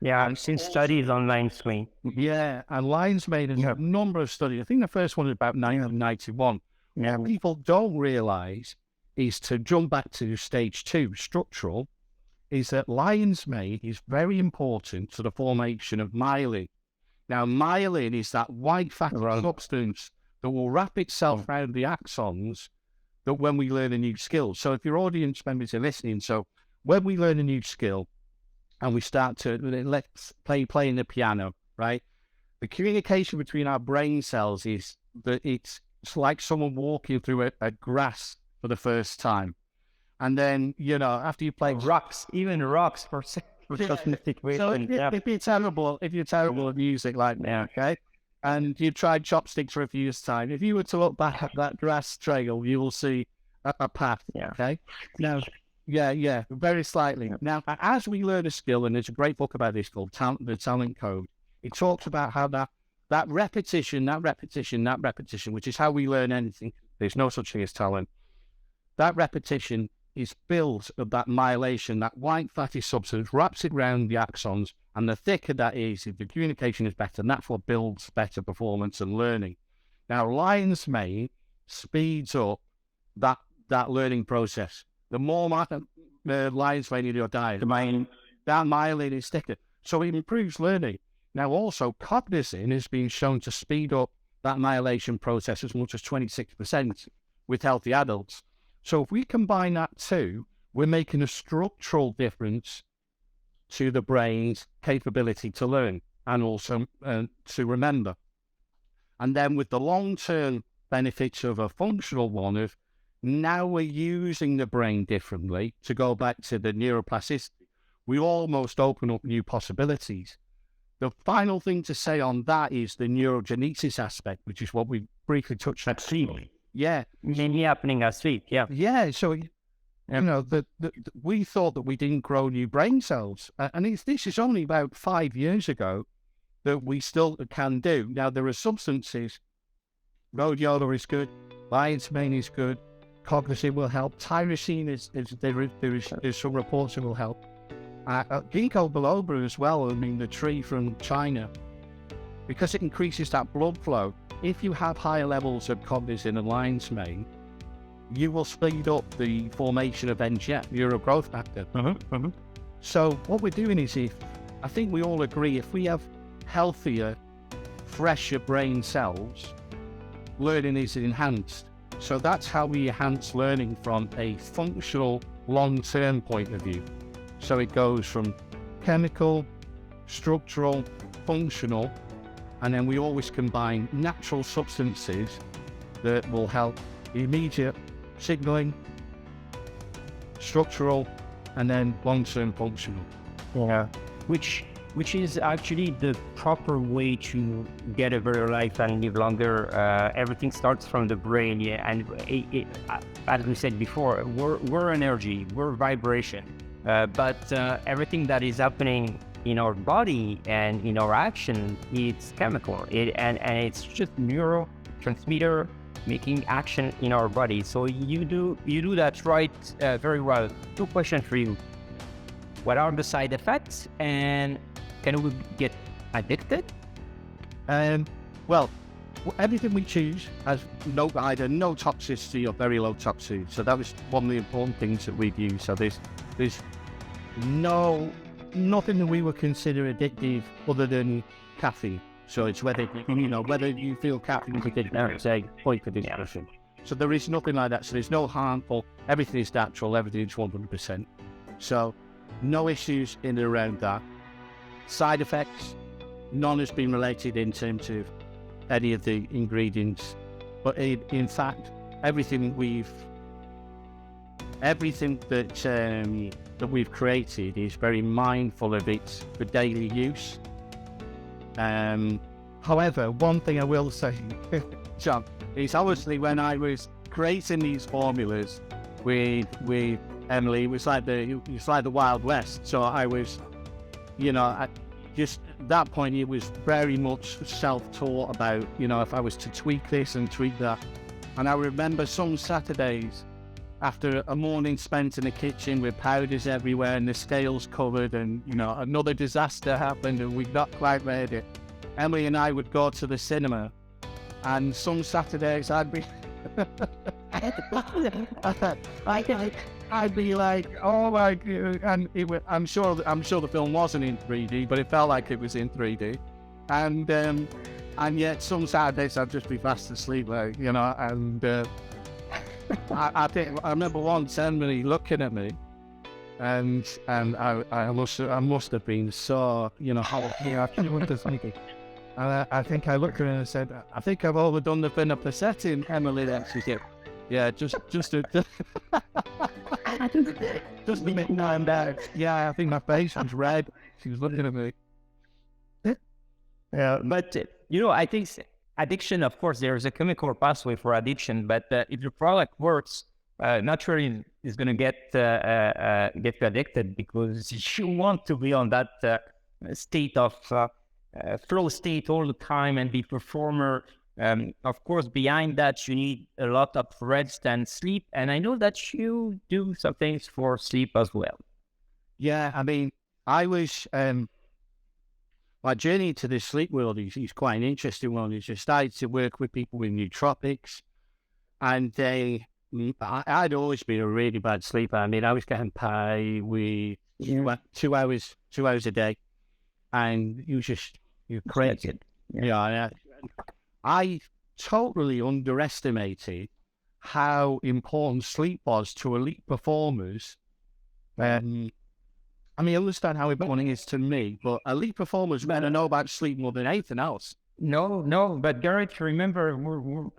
Yeah, I've seen studies on lion's mane. Yeah, and lion's mane has a number of studies. I think the first one is about 1991. Yeah. What people don't realize is, to jump back to stage 2, structural, is that lion's mane is very important to the formation of myelin. Now, myelin is that white fatty substance that will wrap itself around the axons that when we learn a new skill. So if your audience members are listening, so when we learn a new skill and we start to, let's playing the piano, right? The communication between our brain cells is that it's like someone walking through a grass for the first time. And then, you know, after you play rocks for so if you're terrible at music like me, okay, and you've tried chopsticks for a few years' time, if you were to look back at that grass trail, you will see a path, okay? Now, very slightly. Now, as we learn a skill, and there's a great book about this called The Talent Code, it talks about how that repetition, which is how we learn anything. There's no such thing as talent. That repetition is built of that myelation, that white fatty substance, wraps it around the axons, and the thicker that is, if the communication is better, and that's what builds better performance and learning. Now, lion's mane speeds up that learning process. The more lion's mane in your diet, that myelin is thicker, so it improves learning. Now, also, cognizin has been shown to speed up that myelation process as much as 26% with healthy adults. So if we combine that too, we're making a structural difference to the brain's capability to learn and also to remember. And then with the long-term benefits of a functional one of, now we're using the brain differently, to go back to the neuroplasticity, we almost open up new possibilities. The final thing to say on that is the neurogenesis aspect, which is what we briefly touched on. Yeah. Mainly happening at sleep, Yeah, so, you know, we thought that we didn't grow new brain cells. And this is only about 5 years ago that we still can do. Now, there are substances, rhodiola is good, lion's mane is good, cognizin will help, tyrosine there's some reports that will help. Ginkgo biloba as well, I mean, the tree from China, because it increases that blood flow. If you have higher levels of cognizin and lion's mane, you will speed up the formation of NGF, neurogrowth factor. So what we're doing is, if I think we all agree if we have healthier, fresher brain cells, learning is enhanced. So that's how we enhance learning from a functional, long-term point of view. So it goes from chemical, structural, functional, and then we always combine natural substances that will help immediate signaling, structural, and then long-term functional. Yeah, which is actually the proper way to get a better life and live longer. Everything starts from the brain, yeah, and as we said before, we're energy, we're vibration, but everything that is happening in our body and in our action, it's chemical, and it's just neurotransmitter making action in our body. So you do that right, very well. Two questions for you: what are the side effects, and can we get addicted? Well, everything we choose has either no toxicity or very low toxicity. So that was one of the important things that we've used. So there's nothing that we would consider addictive other than caffeine. So it's whether you feel caffeine is addictive, say, point for discussion. So there is nothing like that. So there's no harmful. Everything is natural. Everything is 100%. So no issues in and around that. Side effects, none has been related in terms of any of the ingredients, but in fact, everything that we've created is very mindful of it for daily use. However, one thing I will say, John, is obviously when I was creating these formulas with Emily, it was like the Wild West. So I was, just at that point, it was very much self-taught about, if I was to tweak this and tweak that. And I remember some Saturdays after a morning spent in the kitchen with powders everywhere and the scales covered and, another disaster happened and we'd not quite made it. Emily and I would go to the cinema, and some Saturdays I'd be I'd be like, oh my God, and I'm sure the film wasn't in 3D, but it felt like it was in 3D, and yet some Saturdays I'd just be fast asleep, and I remember once Emily looking at me, and I must have been so, I went to sleep. And I think I looked at her and I said, I think I've overdone the phenapacetin, Emily. Then she said, yeah, just a bit known down. Yeah, I think my face was red. She was looking at me. Yeah, but I think addiction, of course, there's a chemical pathway for addiction, but if your product works, naturally is going to get you addicted, because you want to be on that state of flow state all the time and be performer. Of course, behind that, you need a lot of rest and sleep. And I know that you do some things for sleep as well. Yeah, I mean, my journey to the sleep world is quite an interesting one. I started to work with people with nootropics, and I'd always been a really bad sleeper. I mean, I was getting paid with 2 hours a day, and you're crazy. Yeah, I totally underestimated how important sleep was to elite performers. I understand how important it is to me, but elite performers better know about sleep more than anything else. No, but Gareth, remember,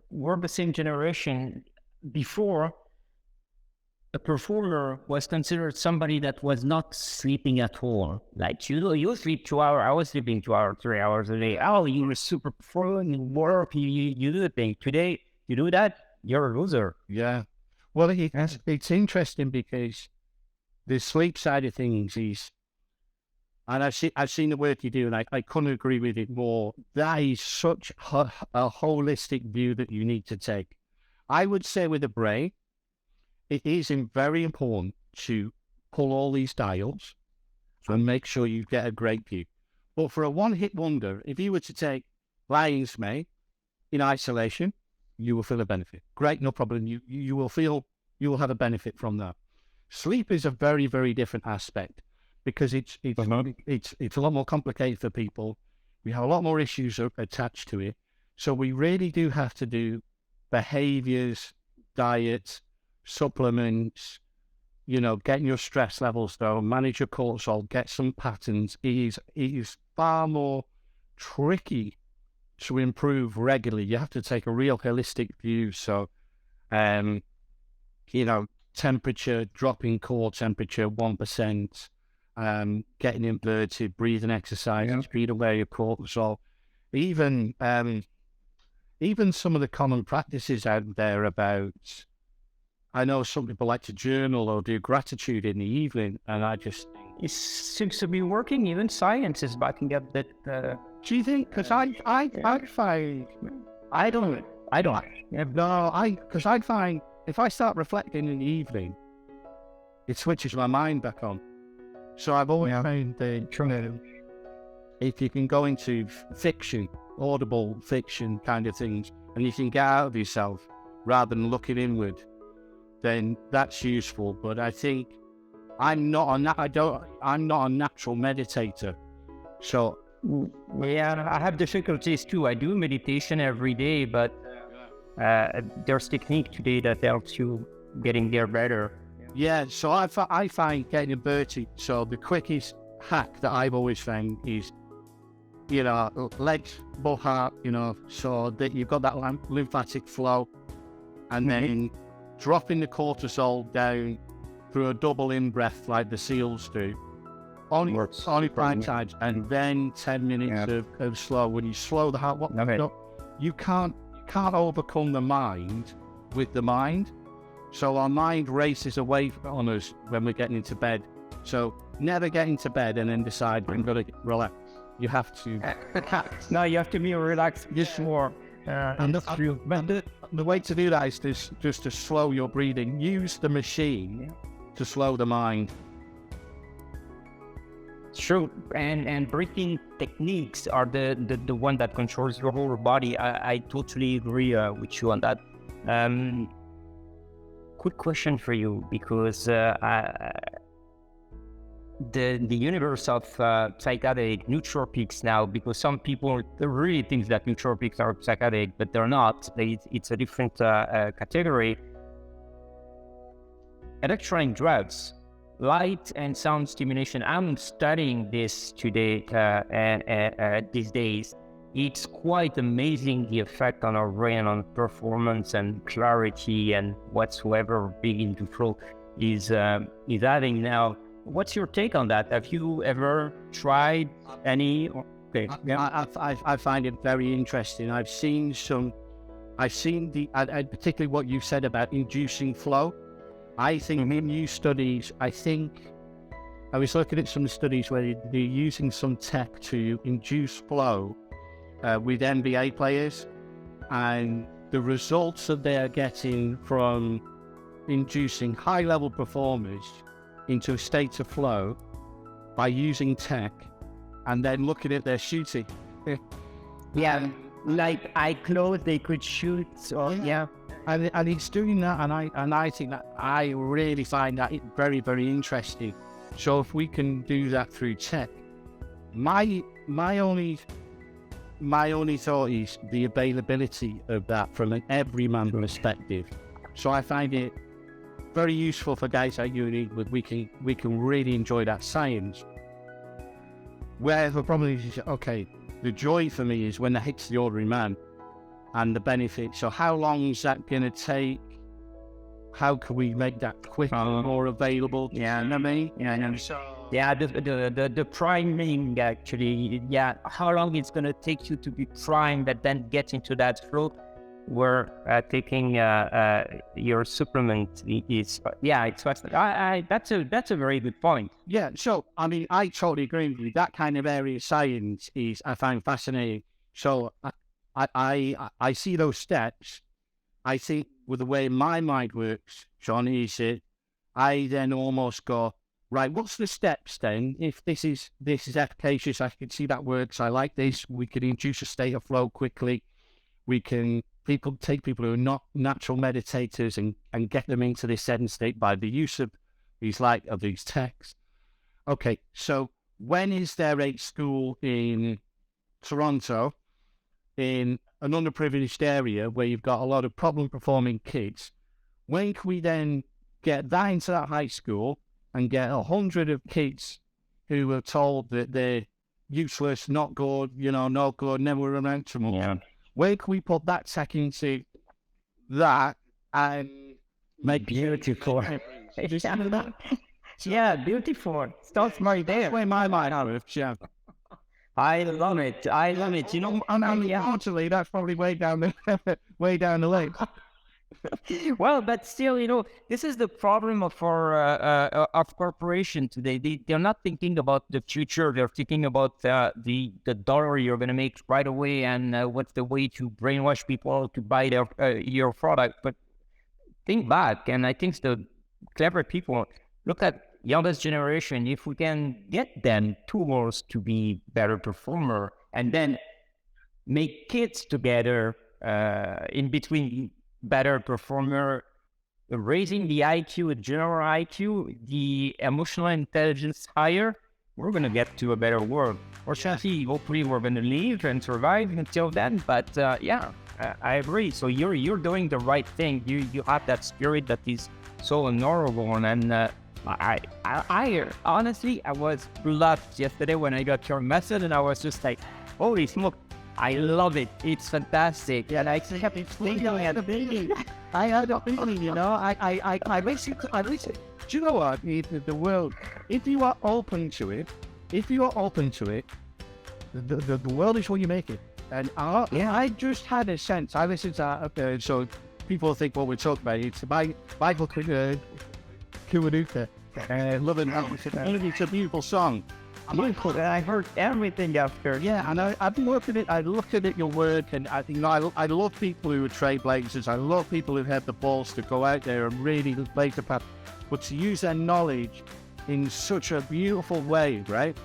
we're the same generation. Before, a performer was considered somebody that was not sleeping at all. Like, you sleep 2 hours, I was sleeping 2 hours, 3 hours a day. Oh, you're a super performer, you work, you do the thing. Today, you do that, you're a loser. Yeah. Well, it's interesting because the sleep side of things is, and I've seen the work you do, and I couldn't agree with it more. That is such a holistic view that you need to take. I would say with the brain, it is very important to pull all these dials and make sure you get a great view. But for a one-hit wonder, if you were to take lion's mane in isolation, you will feel a benefit. Great, no problem. You will have a benefit from that. Sleep is a very, very different aspect. because it's a lot more complicated for people. We have a lot more issues attached to it. So we really do have to do behaviors, diet, supplements, getting your stress levels down, manage your cortisol, get some patterns. It is far more tricky to improve regularly. You have to take a real holistic view. So, temperature, dropping core temperature 1%, getting inverted, breathing exercise, speed away your cortisol. Even some of the common practices out there about, I know some people like to journal or do gratitude in the evening, and I just think it seems to be working. Even science is backing up that. Do you think? Because I find I don't. Because I find if I start reflecting in the evening, it switches my mind back on. So I've always found that if you can go into fiction, audible fiction kind of things, and you can get out of yourself rather than looking inward, then that's useful. But I think I'm not a natural meditator. So yeah, I have difficulties too. I do meditation every day, but there's technique today that helps you getting there better. Yeah, so I find getting inverted. So the quickest hack that I've always found is, legs above heart, so that you've got that lymphatic flow, and then dropping the cortisol down through a double in-breath like the SEALs do. Only 5 times, and then 10 minutes of slow. When you slow the heart, you can't overcome the mind with the mind. So our mind races away on us when we're getting into bed. So never get into bed and then decide I'm going to relax. You have to. No, you have to be relaxed. Yes, more. And the way to do that is just to slow your breathing. Use the machine to slow the mind. True, and breathing techniques are the one that controls your whole body. I totally agree with you on that. Quick question for you, because the universe of psychedelic nootropics now, because some people really think that nootropics are psychedelic, but they're not. It's a different category. Electronic drugs, light and sound stimulation. I'm studying this today and these days. It's quite amazing the effect on our brain, on performance and clarity and whatsoever being into flow is having now. What's your take on that? Have you ever tried any? Okay. I find it very interesting. I've seen particularly what you said about inducing flow. I think in new studies, I was looking at some studies where they're using some tech to induce flow with NBA players, and the results that they're getting from inducing high-level performers into a state of flow by using tech, and then looking at their shooting. Yeah, like eye closed, they could shoot. Or, And it's doing that, and I think that I really find that very, very interesting. So if we can do that through tech, my only thought is the availability of that from an everyman perspective. So I find it very useful for guys like you and me. We can really enjoy that science. Where the problem is, okay, the joy for me is when that hits the ordinary man. And the benefit. So how long is that going to take? How can we make that quicker, more available? Yeah, I mean, the priming actually. Yeah, how long it's going to take you to be primed, and then get into that flow? Where taking your supplement is. Yeah, it's fascinating. That's a very good point. Yeah. So I mean, I totally agree with you. That kind of area of science I find fascinating. So. I see those steps. I think with the way my mind works, John, is it, I then almost go, right, what's the steps then? If this is efficacious, I can see that works. I like this. We can induce a state of flow quickly. We can take people who are not natural meditators and get them into this Zen state by the use of these techs. Okay, so when is there a school in Toronto, in an underprivileged area where you've got a lot of problem performing kids? When can we then get that into that high school and get 100 of kids who are told that they're useless, not good, no good, never amount to much? Yeah. Where can we put that tech into that and make Beautiful. Yeah, beautiful. Starts right there. where my mind works, yeah. I love it. I love it. You know, And unfortunately, that's probably way down the way down the lane. well, but still, you know, this is the problem of our of corporation today. They're not thinking about the future. They're thinking about the dollar you're going to make right away, and what's the way to brainwash people to buy their your product. But think back, and I think the clever people look at youngest generation. If we can get them tools to be better performer, and then make kids together in between better performer, raising the IQ, the general IQ, the emotional intelligence higher, we're going to get to a better world. Fortunately, hopefully we're going to live and survive until then. But I agree. So you're doing the right thing. You have that spirit that is so honorable. And I honestly, I was bluffed yesterday when I got your message, and I was just like, holy smoke. I love it. It's fantastic. And I kept thinking, I had a feeling, you know, I listen. Do you know what? The world, if you are open to it, the world is what you make it. And I just had a sense. I listened to so people think what we're talking about. It's Michael Kiwanuka. Loving how it's a beautiful song. I heard everything after. Yeah, and I've looked at it. I looked at your work, and I think I love people who are trailblazers. I love people who have the balls to go out there and really blaze the path, but to use their knowledge in such a beautiful way, right?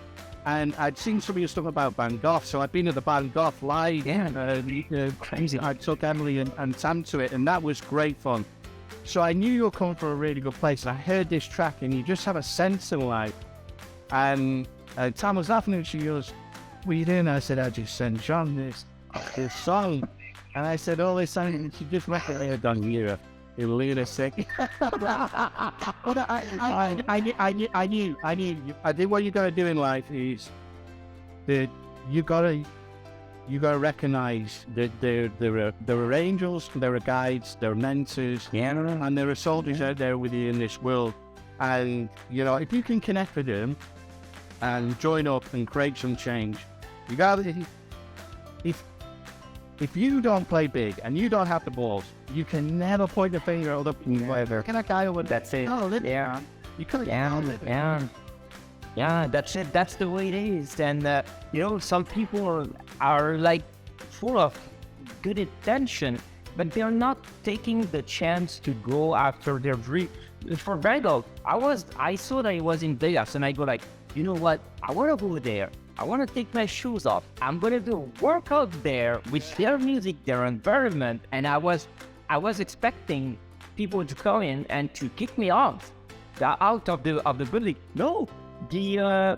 And I'd seen some of your stuff about Van Gogh, so I'd been at the Van Gogh live. Yeah, crazy. I took Emily and Sam to it, and that was great fun. So I knew you were coming from a really good place. And I heard this track, and you just have a sense in life. And Tam was laughing and she goes, "What are you doing?" I said, "I just sent Jean this song." And I said, "Oh, this song," and she just went there, "Done you, you lunatic." But I knew. I think what you got to do in life is that you gotta recognize that there are angels, there are guides, there are mentors, and there are soldiers out there with you in this world. And you know, if you can connect with them and join up and create some change, you gotta. If you don't play big and you don't have the balls, you can never point the finger at other people. Can I guy over? That's it. Oh, yeah. You could. Yeah, that's it. That's the way it is. And you know, some people are like full of good intention, but they're not taking the chance to go after their dream. For Bagel, I saw that he was in Vegas, and I go like, you know what? I want to go there. I want to take my shoes off. I'm going to do workout there with their music, their environment. And I was expecting people to come in and to kick me out of the building. No, the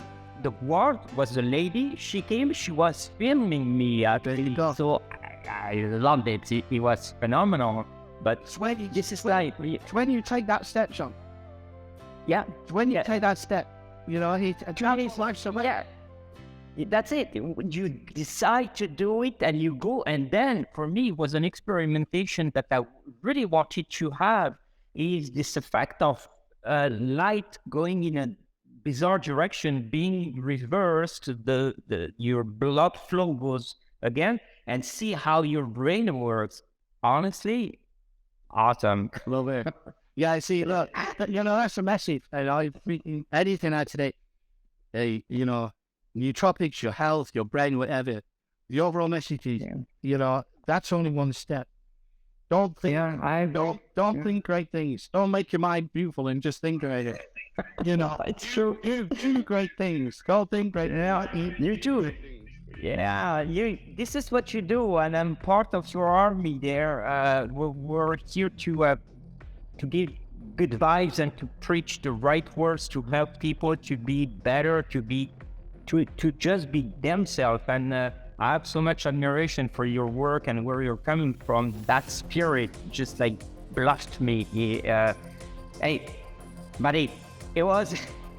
ward was a lady. She came. She was filming me actually. So I loved it. It was phenomenal. But when you take that step, Sean. Yeah. When you take that step, you know, he travels life somewhere. Yeah. That's it. You decide to do it and you go. And then for me, it was an experimentation that I really wanted to have, is this effect of light going in a bizarre direction, being reversed, your blood flow goes again, and see how your brain works. Honestly, awesome. Love it. Yeah, I see. Look, you know, that's a message. And I freaking anything out today. Hey, you know, nootropics, your health, your brain, whatever. The overall message is, you know, that's only one step. Don't think, don't think great things. Don't make your mind beautiful and just think about it. You know, It's true. do great things. Don't think great. You too. Yeah, this is what you do, and I'm part of your army there. We're here to give good vibes and to preach the right words to help people to be better, to just be themselves. And I have so much admiration for your work and where you're coming from. That spirit just like blessed me. Hey, buddy, it was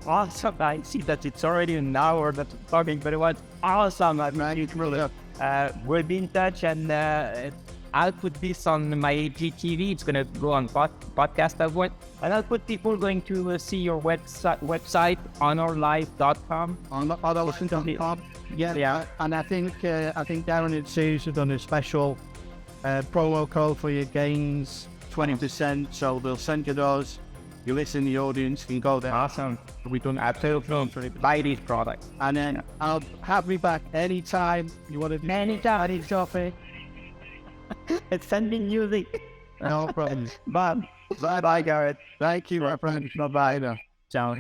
awesome. I see that it's already an hour that we're talking, but it was awesome. We'll be in touch, and I'll put this on my GTV. It's going to go on podcast as well. And I'll put people going to see your website, onnorlife.com. Onnorlife.com. Yeah. And I think Darren and Suze have done a special promo code for your gains, 20%. So they'll send you those. You listen, the audience can go there. Awesome. We've done absolutely buy these products. And then I'll have me back anytime you want to. Anytime, it's Joffrey. It's sending music. No problem. Bye. Bye, Gareth. Thank you, my friend. Bye-bye. Ciao.